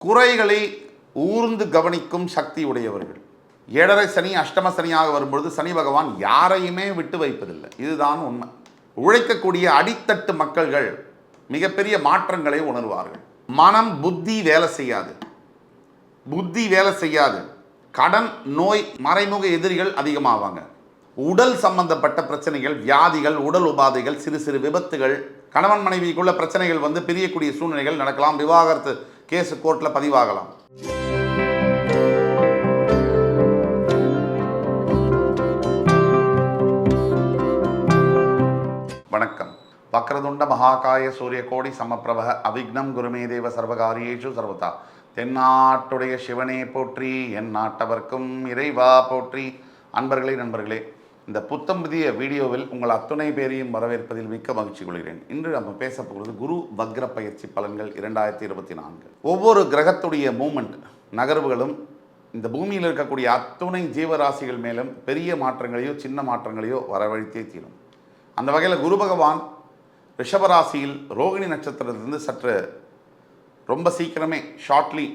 குறைகளை ஊர்ந்து கவனிக்கும் சக்தி உடையவர்கள். ஏழரை சனி அஷ்டம சனியாக வரும்பொழுது சனி பகவான் யாரையுமே விட்டு வைப்பதில்லை. இதுதான் உண்மை. உழைக்கக்கூடிய அடித்தட்டு மக்கள்கள் மிகப்பெரிய மாற்றங்களை உணர்வார்கள். மனம் புத்தி வேலை செய்யாது. கடன், நோய், மறைமுக எதிரிகள் அதிகமாவாங்க. உடல் சம்பந்தப்பட்ட பிரச்சனைகள், வியாதிகள், உடல் உபாதைகள், சிறு சிறு விபத்துகள், கணவன் மனைவிக்குள்ள பிரச்சனைகள் பிரியக்கூடிய சூழ்நிலைகள் நடக்கலாம். விவாகரத்து கேஸ் கோர்ட்டில் பதிவாகலாம். வணக்கம். வக்ரதுண்ட மகாகாய சூரிய கோடி சமப்பிரப அவிக்னம் குருமே தேவ சர்வகாரியேஷு சர்வதா. தென்னாட்டுடைய சிவனே போற்றி, என் நாட்டவர்க்கும் இறைவா போற்றி. அன்பர்களே, நண்பர்களே, இந்த புத்தம் புதிய வீடியோவில் உங்கள் அத்துணை பேரையும் வரவேற்பதில் மிக்க மகிழ்ச்சி கொள்கிறேன். இன்று நம்ம பேச போகிறது குரு வக்ர பயிற்சி பலன்கள் 2024. ஒவ்வொரு கிரகத்துடைய மூமெண்ட், நகர்வுகளும் இந்த பூமியில் இருக்கக்கூடிய அத்துணை ஜீவராசிகள் மேலும் பெரிய மாற்றங்களையோ சின்ன மாற்றங்களையோ வரவழைத்தே தீரும். அந்த வகையில் குரு பகவான் ரிஷபராசியில் ரோகிணி நட்சத்திரத்திலிருந்து சற்று ரொம்ப சீக்கிரமே ஷார்ட்லி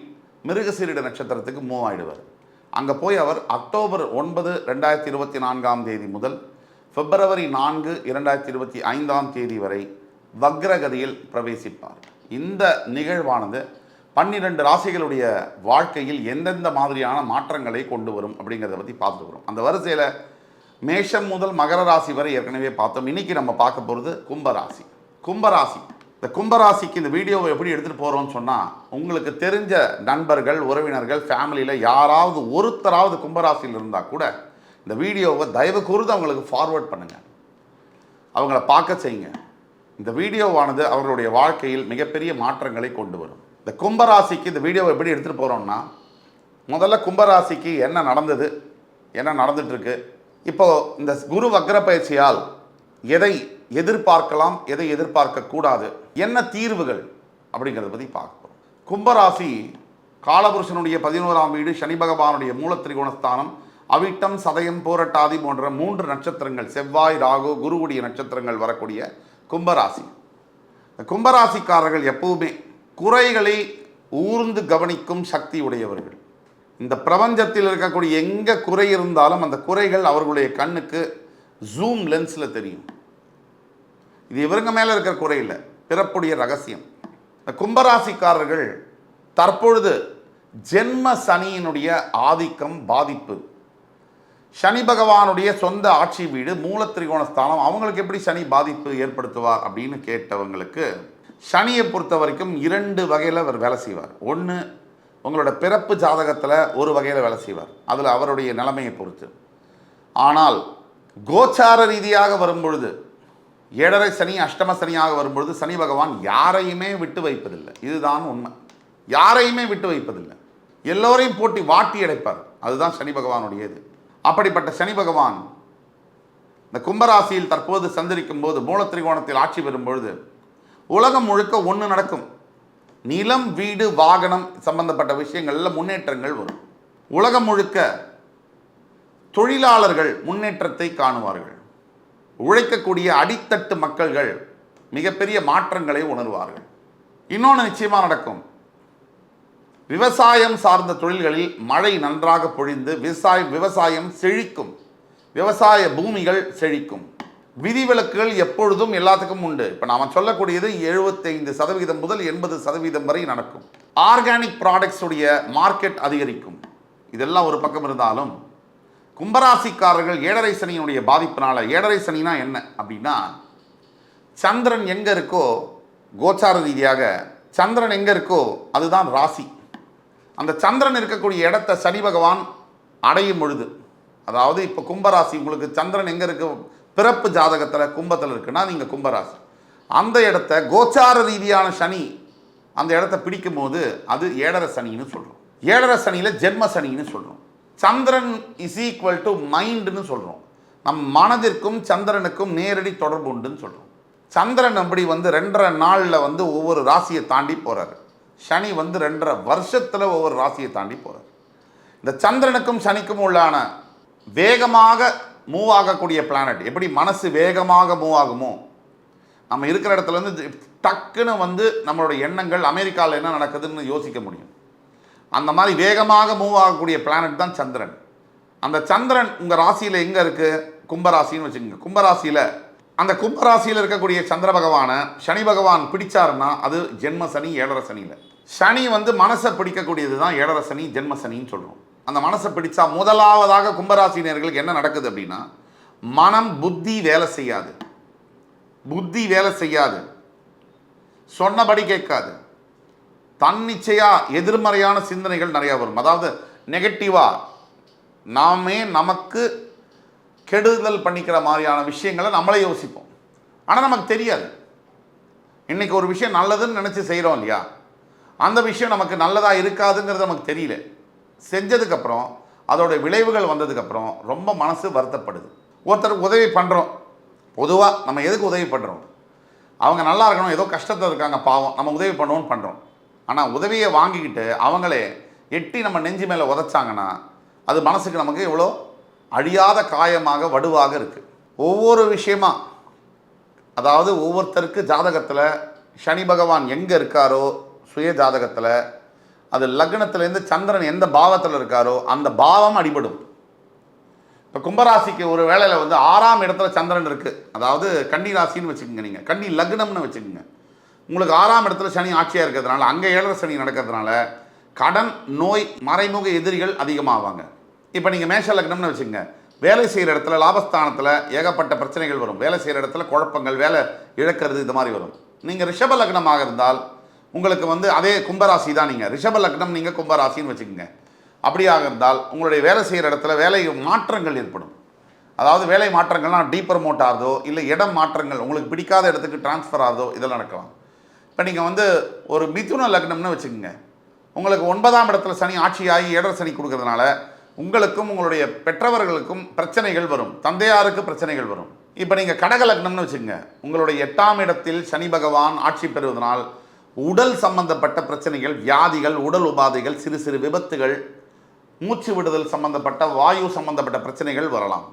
மிருகசீரிட நட்சத்திரத்துக்கு மூவ் ஆகிடுவார். அங்கே போய் அவர் அக்டோபர் 9, 2024 முதல் பிப்ரவரி 4, 2025 வரை வக்ரகதியில் பிரவேசிப்பார். இந்த நிகழ்வானது 12 ராசிகளுடைய வாழ்க்கையில் எந்தெந்த மாதிரியான மாற்றங்களை கொண்டு வரும் அப்படிங்கிறத பற்றி பார்த்துட்டு வரும். அந்த வரிசையில் மேஷம் முதல் மகர ராசி வரை ஏற்கனவே பார்த்தோம். இன்னைக்கு நம்ம பார்க்க போகிறது கும்பராசி. இந்த கும்பராசிக்கு இந்த வீடியோவை எப்படி எடுத்துகிட்டு போகிறோம்னு சொன்னால், உங்களுக்கு தெரிஞ்ச நண்பர்கள், உறவினர்கள், ஃபேமிலியில் யாராவது ஒருத்தராவது கும்பராசியில் இருந்தால் கூட இந்த வீடியோவை தயவு கூர்ந்து அவங்களுக்கு ஃபார்வர்ட் பண்ணுங்கள், அவங்கள பார்க்க செய்யுங்க. இந்த வீடியோவானது அவர்களுடைய வாழ்க்கையில் மிகப்பெரிய மாற்றங்களை கொண்டு வரும். இந்த கும்பராசிக்கு இந்த வீடியோவை எப்படி எடுத்துகிட்டு போகிறோம்னா, முதல்ல கும்பராசிக்கு என்ன நடந்தது, என்ன நடந்துட்டுருக்கு, இப்போது இந்த குரு வக்ர பயிற்சியால் எதை எதிர்பார்க்கலாம், எதை எதிர்பார்க்கக்கூடாது, என்ன தீர்வுகள் அப்படிங்கிறத பற்றி பார்ப்போம். கும்பராசி காலபுருஷனுடைய 11ஆம் வீடு, சனி பகவானுடைய மூலத்திரிகோணஸ்தானம், அவிட்டம், சதயம், பூரட்டாதி போன்ற 3 நட்சத்திரங்கள், செவ்வாய், ராகு, குருவுடைய நட்சத்திரங்கள் வரக்கூடிய கும்பராசி. கும்பராசிக்காரர்கள் எப்பவுமே குறைகளை ஊர்ந்து கவனிக்கும் சக்தி உடையவர்கள். இந்த பிரபஞ்சத்தில் இருக்கக்கூடிய எங்கே குறை இருந்தாலும் அந்த குறைகள் அவர்களுடைய கண்ணுக்கு ஜூம் லென்ஸில் தெரியும். இது இவருங்க மேலே இருக்கிற குறை இல்லை, பிறப்புடைய ரகசியம். இந்த கும்பராசிக்காரர்கள் தற்பொழுது ஜென்ம சனியினுடைய ஆதிக்கம், பாதிப்பு, சனி பகவானுடைய சொந்த ஆட்சி வீடு, மூலத்திரிகோணஸ்தானம், அவங்களுக்கு எப்படி சனி பாதிப்பு ஏற்படுத்துவார் அப்படின்னு கேட்டவங்களுக்கு, சனியை பொறுத்த வரைக்கும் 2 வகையில் அவர் வேலை செய்வார். ஒன்று, உங்களோட பிறப்பு ஜாதகத்தில் ஒரு வகையில் வேலை செய்வார், அதில் அவருடைய நிலைமையை பொறுத்து. ஆனால் கோச்சார ரீதியாக வரும்பொழுது, ஏழரை சனி அஷ்டம சனியாக வரும்பொழுது சனி பகவான் யாரையுமே விட்டு வைப்பதில்லை. இதுதான் உண்மை. யாரையுமே விட்டு வைப்பதில்லை, எல்லோரையும் போட்டி வாட்டி அடைப்பார். அதுதான் சனி பகவானுடையது. அப்படிப்பட்ட சனி பகவான் இந்த கும்பராசியில் தற்போது சந்திரிக்கும் போது மூலத்திரிகோணத்தில் ஆட்சி பெறும் பொழுது உலகம் முழுக்க ஒன்று நடக்கும். நிலம், வீடு, வாகனம் சம்பந்தப்பட்ட விஷயங்களில் முன்னேற்றங்கள் வரும். உலகம் முழுக்க தொழிலாளர்கள் முன்னேற்றத்தை காணுவார்கள். உழைக்கக்கூடிய அடித்தட்டு மக்கள்கள் மிகப்பெரிய மாற்றங்களை உணர்வார்கள். இன்னொன்று நிச்சயமாக நடக்கும். விவசாயம் சார்ந்த தொழில்களில் மழை நன்றாக பொழிந்து விவசாயம் செழிக்கும். விவசாய பூமிகள் செழிக்கும். விதிவிலக்குகள் எப்பொழுதும் எல்லாத்துக்கும் உண்டு. இப்போ நாம் சொல்லக்கூடியது 75% முதல் 80% வரை நடக்கும். ஆர்கானிக் ப்ராடக்ட்ஸ் உடைய மார்க்கெட் அதிகரிக்கும். இதெல்லாம் ஒரு பக்கம் இருந்தாலும், கும்பராசிக்காரர்கள் ஏழரை சனியினுடைய பாதிப்பினால, ஏழரை சனினா என்ன அப்படின்னா, சந்திரன் எங்கே இருக்கோ, கோச்சார ரீதியாக சந்திரன் எங்கே இருக்கோ அதுதான் ராசி. அந்த சந்திரன் இருக்கக்கூடிய இடத்த சனி பகவான் அடையும் பொழுது, அதாவது இப்போ கும்பராசி, உங்களுக்கு சந்திரன் எங்கே இருக்கு, பிறப்பு ஜாதகத்தில் கும்பத்தில் இருக்குன்னா நீங்கள் கும்பராசி. அந்த இடத்த கோச்சார ரீதியான சனி அந்த இடத்த பிடிக்கும் போது அது ஏழரை சனின்னு சொல்கிறோம். ஏழரை சனியில் ஜென்ம சனின்னு சொல்கிறோம். சந்திரன் இஸ் ஈக்குவல் டு மைண்டுன்னு சொல்கிறோம். நம் மனதிற்கும் சந்திரனுக்கும் நேரடி தொடர்பு உண்டுன்னு சொல்கிறோம். சந்திரன் அப்படி 2.5 நாளில் ஒவ்வொரு ராசியை தாண்டி போகிறார். சனி 2.5 வருஷத்தில் ஒவ்வொரு ராசியை தாண்டி போகிறார். இந்த சந்திரனுக்கும் சனிக்கும் உள்ளான வேகமாக மூவ் ஆகக்கூடிய பிளானட், எப்படி மனசு வேகமாக மூவ் ஆகுமோ, நம்ம இருக்கிற இடத்துல டக்குன்னு நம்மளுடைய எண்ணங்கள் அமெரிக்காவில் என்ன நடக்குதுன்னு யோசிக்க முடியும். அந்த மாதிரி வேகமாக மூவ் ஆகக்கூடிய பிளானட் தான் சந்திரன். அந்த சந்திரன் உங்கள் ராசியில் எங்கே இருக்குது? கும்பராசின்னு வச்சுக்கோங்க. கும்பராசியில் அந்த கும்பராசியில் இருக்கக்கூடிய சந்திர பகவானை சனி பகவான் பிடிச்சாருன்னா அது ஜென்ம சனி, ஏழரை சனியில். சனி வந்து மனசை பிடிக்கக்கூடியது தான் ஏழரை சனி, ஜென்ம சனின்னு சொல்கிறோம். அந்த மனசை பிடிச்சா முதலாவதாக கும்பராசினியர்களுக்கு என்ன நடக்குது அப்படின்னா, மனம் புத்தி வேலை செய்யாது. புத்தி வேலை செய்யாது, சொன்னபடி கேட்காது, தன்னிச்சையாக எதிர்மறையான சிந்தனைகள் நிறையா வரும். அதாவது நெகட்டிவாக நாமே நமக்கு கெடுதல் பண்ணிக்கிற மாதிரியான விஷயங்களை நம்மளே யோசிப்போம். ஆனால் நமக்கு தெரியாது. இன்றைக்கி ஒரு விஷயம் நல்லதுன்னு நினச்சி செய்கிறோம் இல்லையா, அந்த விஷயம் நமக்கு நல்லதாக இருக்காதுங்கிறது நமக்கு தெரியல. செஞ்சதுக்கப்புறம் அதோடைய விளைவுகள் வந்ததுக்கப்புறம் ரொம்ப மனசு வருத்தப்படுது. ஒருத்தருக்கு உதவி பண்ணுறோம். பொதுவாக நம்ம எதுக்கு உதவி பண்ணுறோம்? அவங்க நல்லா இருக்கணும், ஏதோ கஷ்டத்தில் இருக்காங்க பாவம், நம்ம உதவி பண்ணுவோன்னு பண்ணுறோம். ஆனால் உதவியை வாங்கிக்கிட்டு அவங்களே எட்டி நம்ம நெஞ்சு மேலே உதைச்சாங்கன்னா அது மனசுக்கு நமக்கு எவ்வளோ அழியாத காயமாக வடுவாக இருக்குது. ஒவ்வொரு விஷயமா, அதாவது ஒவ்வொருத்தருக்கு ஜாதகத்தில் சனி பகவான் எங்கே இருக்காரோ சுய ஜாதகத்தில், அது லக்னத்திலேருந்து சந்திரன் எந்த பாவத்தில் இருக்காரோ அந்த பாவம் அடிபடும். இப்போ கும்பராசிக்கு ஒரு வேளையில் வந்து 6ஆம் இடத்துல சந்திரன் இருக்குது, அதாவது கன்னி ராசின்னு வச்சுக்கோங்க, நீங்கள் கன்னி லக்னம்னு வச்சுக்கோங்க. உங்களுக்கு 6ஆம் இடத்துல சனி ஆட்சியாக இருக்கிறதுனால, அங்கே ஏழரை சனி நடக்கிறதுனால கடன், நோய், மறைமுக எதிரிகள் அதிகமாவாங்க. இப்போ நீங்கள் மேஷ லக்னம்னு வச்சுக்கோங்க, வேலை செய்கிற இடத்துல லாபஸ்தானத்தில் ஏகப்பட்ட பிரச்சனைகள் வரும். வேலை செய்கிற இடத்துல குழப்பங்கள், வேலை இழக்கிறது, இது மாதிரி வரும். நீங்கள் ரிஷப லக்னமாக இருந்தால் உங்களுக்கு வந்து அதே கும்பராசி தான். நீங்கள் ரிஷப லக்னம், நீங்கள் கும்பராசின்னு வச்சுக்கோங்க. அப்படியாக இருந்தால் உங்களுடைய வேலை செய்கிற இடத்துல வேலை மாற்றங்கள் ஏற்படும். அதாவது வேலை மாற்றங்கள்லாம் டீப்ரமோட் ஆகுதோ, இல்லை இடம் மாற்றங்கள், உங்களுக்கு பிடிக்காத இடத்துக்கு டிரான்ஸ்ஃபர் ஆகுதோ, இதெல்லாம் நடக்கலாம். இப்போ நீங்கள் வந்து ஒரு மிதுன லக்னம்னு வச்சுக்கோங்க, உங்களுக்கு 9ஆம் இடத்துல சனி ஆட்சியாகி ஏழரை சனி கொடுக்கறதுனால உங்களுக்கும் உங்களுடைய பெற்றவர்களுக்கும் பிரச்சனைகள் வரும், தந்தையாருக்கு பிரச்சனைகள் வரும். இப்போ நீங்கள் கடக லக்னம்னு வச்சுக்கோங்க, உங்களுடைய 8ஆம் இடத்தில் சனி பகவான் ஆட்சி பெறுவதனால் உடல் சம்பந்தப்பட்ட பிரச்சனைகள், வியாதிகள், உடல் உபாதைகள், சிறு சிறு விபத்துகள், மூச்சு விடுதல் சம்பந்தப்பட்ட வாயு சம்பந்தப்பட்ட பிரச்சனைகள் வரலாம்.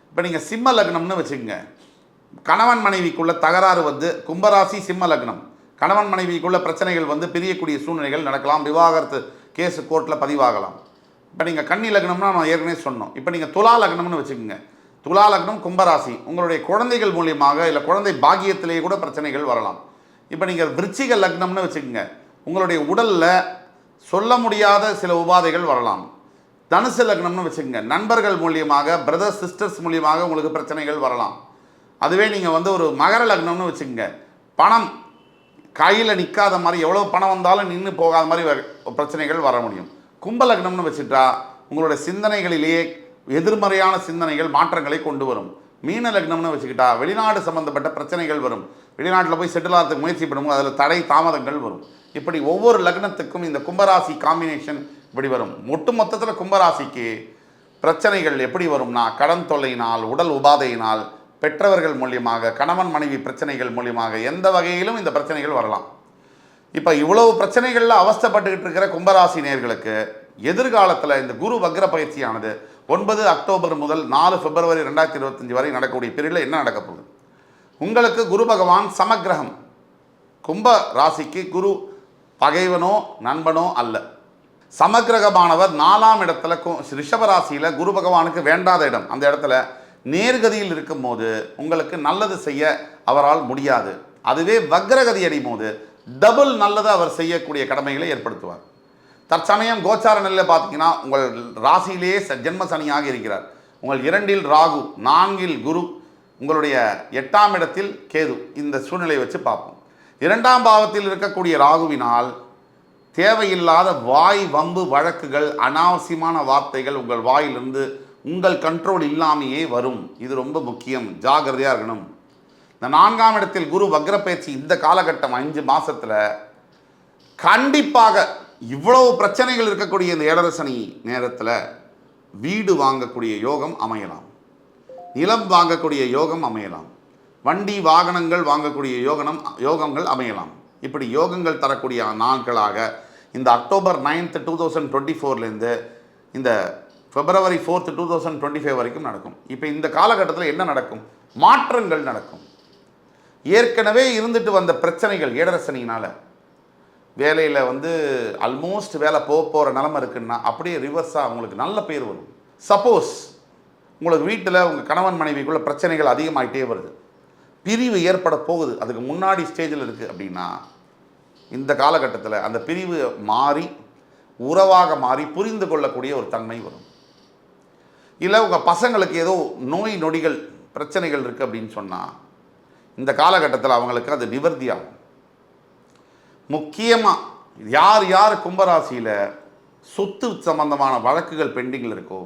இப்போ நீங்கள் சிம்ம லக்னம்னு வச்சுக்கோங்க, கணவன் மனைவிக்குள்ள தகராறு வந்து, கும்பராசி சிம்ம லக்னம், கணவன் மனைவிக்குள்ள பிரச்சனைகள் வந்து பிரியக்கூடிய சூழ்நிலைகள் நடக்கலாம், விவாகரத்து கேஸு கோர்ட்டில் பதிவாகலாம். இப்போ நீங்கள் கன்னி லக்னம்னா நான் ஏற்கனவே சொன்னோம். இப்போ நீங்கள் துலா லக்னம்னு வச்சுக்கோங்க, துலா லக்னம் கும்பராசி, உங்களுடைய குழந்தைகள் மூலியமாக இல்லை குழந்தை பாக்கியத்திலேயே கூட பிரச்சனைகள் வரலாம். இப்போ நீங்கள் விருச்சிக லக்னம்னு வச்சுக்கோங்க, உங்களுடைய உடலில் சொல்ல முடியாத சில உபாதைகள் வரலாம். தனுசு லக்னம்னு வச்சுக்கோங்க, நண்பர்கள் மூலியமாக, பிரதர்ஸ் சிஸ்டர்ஸ் மூலியமாக உங்களுக்கு பிரச்சனைகள் வரலாம். அதுவே நீங்கள் வந்து ஒரு மகர லக்னம்னு வச்சுக்கோங்க, பணம் கையில் நிற்காத மாதிரி, எவ்வளோ பணம் வந்தாலும் நின்று போகாத மாதிரி பிரச்சனைகள் வர முடியும். கும்ப லக்னம்னு வச்சுட்டா உங்களுடைய சிந்தனைகளிலேயே எதிர்மறையான சிந்தனைகள் மாற்றங்களை கொண்டு வரும். மீன லக்னம்னு வச்சுக்கிட்டா வெளிநாடு சம்பந்தப்பட்ட பிரச்சனைகள் வரும், வெளிநாட்டில் போய் செட்டில் ஆகிறதுக்கு முயற்சி பண்ணும்போது அதில் தடை தாமதங்கள் வரும். இப்படி ஒவ்வொரு லக்னத்துக்கும் இந்த கும்பராசி காம்பினேஷன் இப்படி வரும். ஒட்டு மொத்தத்தில் கும்பராசிக்கு பிரச்சனைகள் எப்படி வரும்னா, கடன் தொல்லையினால், உடல் உபாதையினால், பெற்றவர்கள் மூலியமாக, கணவன் மனைவி பிரச்சனைகள் மூலியமாக, எந்த வகையிலும் இந்த பிரச்சனைகள் வரலாம். இப்போ இவ்வளவு பிரச்சனைகளில் அவஸ்தைப்பட்டுக்கிட்டு இருக்கிற கும்பராசி நேயர்களுக்கு எதிர்காலத்தில் இந்த குரு வக்ர பயிற்சியானது 9 அக்டோபர் முதல் 4 பிப்ரவரி 2025 வரை நடக்கக்கூடிய பீரியடில் என்ன நடக்க போகுது? உங்களுக்கு குரு பகவான் சமக்கிரகம். கும்ப ராசிக்கு குரு பகைவனோ நண்பனோ அல்ல. சமக்கிரகமானவர் 4ஆம் இடத்துல ரிஷபராசியில் குரு பகவானுக்கு வேண்டாத இடம். அந்த இடத்துல நேர்கதியில் இருக்கும்போது உங்களுக்கு நல்லது செய்ய அவரால் முடியாது. அதுவே வக்ரகதி அடையும் போது டபுள் நல்லதை அவர் செய்யக்கூடிய கடமைகளை ஏற்படுத்துவார். தற்சமயம் கோச்சார நிலையில் பார்த்தீங்கன்னா உங்கள் ராசியிலேயே ஜென்ம சனியாக இருக்கிறார். உங்கள் 2இல் ராகு, 4இல் குரு, உங்களுடைய 8ஆம் இடத்தில் கேது. இந்த சூழ்நிலையை வச்சு பார்ப்போம். 2ஆம் பாவத்தில் இருக்கக்கூடிய ராகுவினால் தேவையில்லாத வாய் வம்பு வழக்குகள், அனாவசியமான வார்த்தைகள் உங்கள் வாயிலிருந்து உங்கள் கண்ட்ரோல் இல்லாமையே வரும். இது ரொம்ப முக்கியம், ஜாகிரதையாக இருக்கணும். இந்த 4ஆம் இடத்தில் குரு வக்ர பயிற்சி இந்த காலகட்டம் 5 மாதத்தில் கண்டிப்பாக இவ்வளவு பிரச்சனைகள் இருக்கக்கூடிய இந்த ஏழரை சனி நேரத்தில் வீடு வாங்கக்கூடிய யோகம் அமையலாம், நிலம் வாங்கக்கூடிய யோகம் அமையலாம், வண்டி வாகனங்கள் வாங்கக்கூடிய யோகங்கள் அமையலாம். இப்படி யோகங்கள் தரக்கூடிய நாட்களாக இந்த அக்டோபர் 9, 2024 இந்த பிப்ரவரி 4, 2025 வரைக்கும் நடக்கும். இப்போ இந்த காலகட்டத்தில் என்ன நடக்கும்? மாற்றங்கள் நடக்கும். ஏற்கனவே இருந்துட்டு வந்த பிரச்சனைகள் ஏழரை சனியினால் வேலையில் வந்து ஆல்மோஸ்ட் வேலை போகிற நிலமை இருக்குன்னா அப்படியே ரிவர்ஸாக அவங்களுக்கு நல்ல பேர் வரும். சப்போஸ் உங்களுக்கு வீட்டில் உங்கள் கணவன் மனைவிக்குள்ள பிரச்சனைகள் அதிகமாகிட்டே வருது, பிரிவு ஏற்பட போகுது, அதுக்கு முன்னாடி ஸ்டேஜில் இருக்குது அப்படின்னா இந்த காலகட்டத்தில் அந்த பிரிவு மாறி உறவாக மாறி புரிந்து கொள்ளக்கூடிய ஒரு தன்மை வரும். இல்லை உங்கள் பசங்களுக்கு ஏதோ நோய் நொடிகள் பிரச்சனைகள் இருக்குது அப்படின்னு சொன்னால் இந்த காலகட்டத்தில் அவங்களுக்கு அது நிவர்த்தி ஆகும். முக்கியமாக யார் யார் கும்பராசியில் சொத்து சம்பந்தமான வழக்குகள் பெண்டிங்கில் இருக்கோ,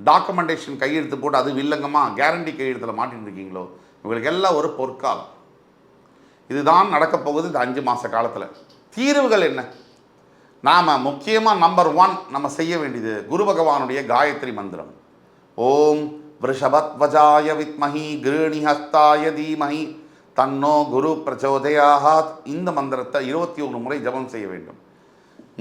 டாக்குமெண்டேஷன் கையெழுத்து போட்டு அது வில்லங்கமாக கேரண்டி கையெழுத்தில் மாட்டின்னு இருக்கீங்களோ, இவங்களுக்கு எல்லாம் ஒரு பொற்காலம். இதுதான் நடக்கப் போகுது இந்த 5 மாத காலத்தில். தீர்வுகள் என்ன? நாம் முக்கியமாக நம்பர் 1 நம்ம செய்ய வேண்டியது குரு பகவானுடைய காயத்ரி மந்திரம். ஓம் விருஷபத்வஜாய வித்மஹி கிருணிஹஸ்தாய தீமஹி தன்னோ குரு பிரச்சோதயாத். இந்த மந்திரத்தை 21 முறை ஜபம் செய்ய வேண்டும்.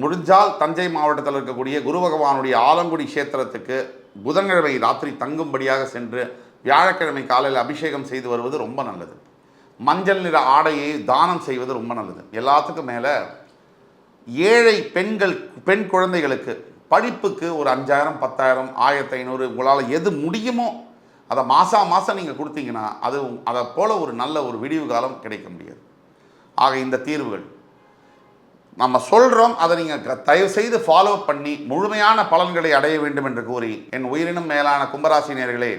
முடிஞ்சால் தஞ்சை மாவட்டத்தில் இருக்கக்கூடிய குரு பகவானுடைய ஆலங்குடி க்ஷேத்திரத்துக்கு புதன்கிழமை ராத்திரி தங்கும்படியாக சென்று வியாழக்கிழமை காலையில் அபிஷேகம் செய்து வருவது ரொம்ப நல்லது. மஞ்சள் நிற ஆடையை தானம் செய்வது ரொம்ப நல்லது. எல்லாத்துக்கும் மேலே ஏழை பெண் குழந்தைகளுக்கு படிப்புக்கு ஒரு 5000 10,000 1500 உங்களால் எது முடியுமோ அதை மாதம் நீங்கள் கொடுத்தீங்கன்னா அதை போல் ஒரு நல்ல ஒரு விடிவு காலம் கிடைக்க முடியாது. ஆக இந்த தீர்வுகள் நம்ம சொல்கிறோம், அதை நீங்கள் தயவு செய்து ஃபாலோ பண்ணி முழுமையான பலன்களை அடைய வேண்டும் என்று கூறி என் உயிரினும் மேலான கும்பராசி நேயர்களே,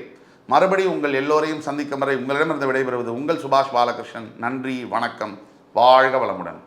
மறுபடியும் உங்கள் எல்லோரையும் சந்திக்கும் வரை உங்களிடமிருந்து விடைபெறுவது உங்கள் சுபாஷ் பாலகிருஷ்ணன். நன்றி, வணக்கம், வாழ்க வளமுடன்.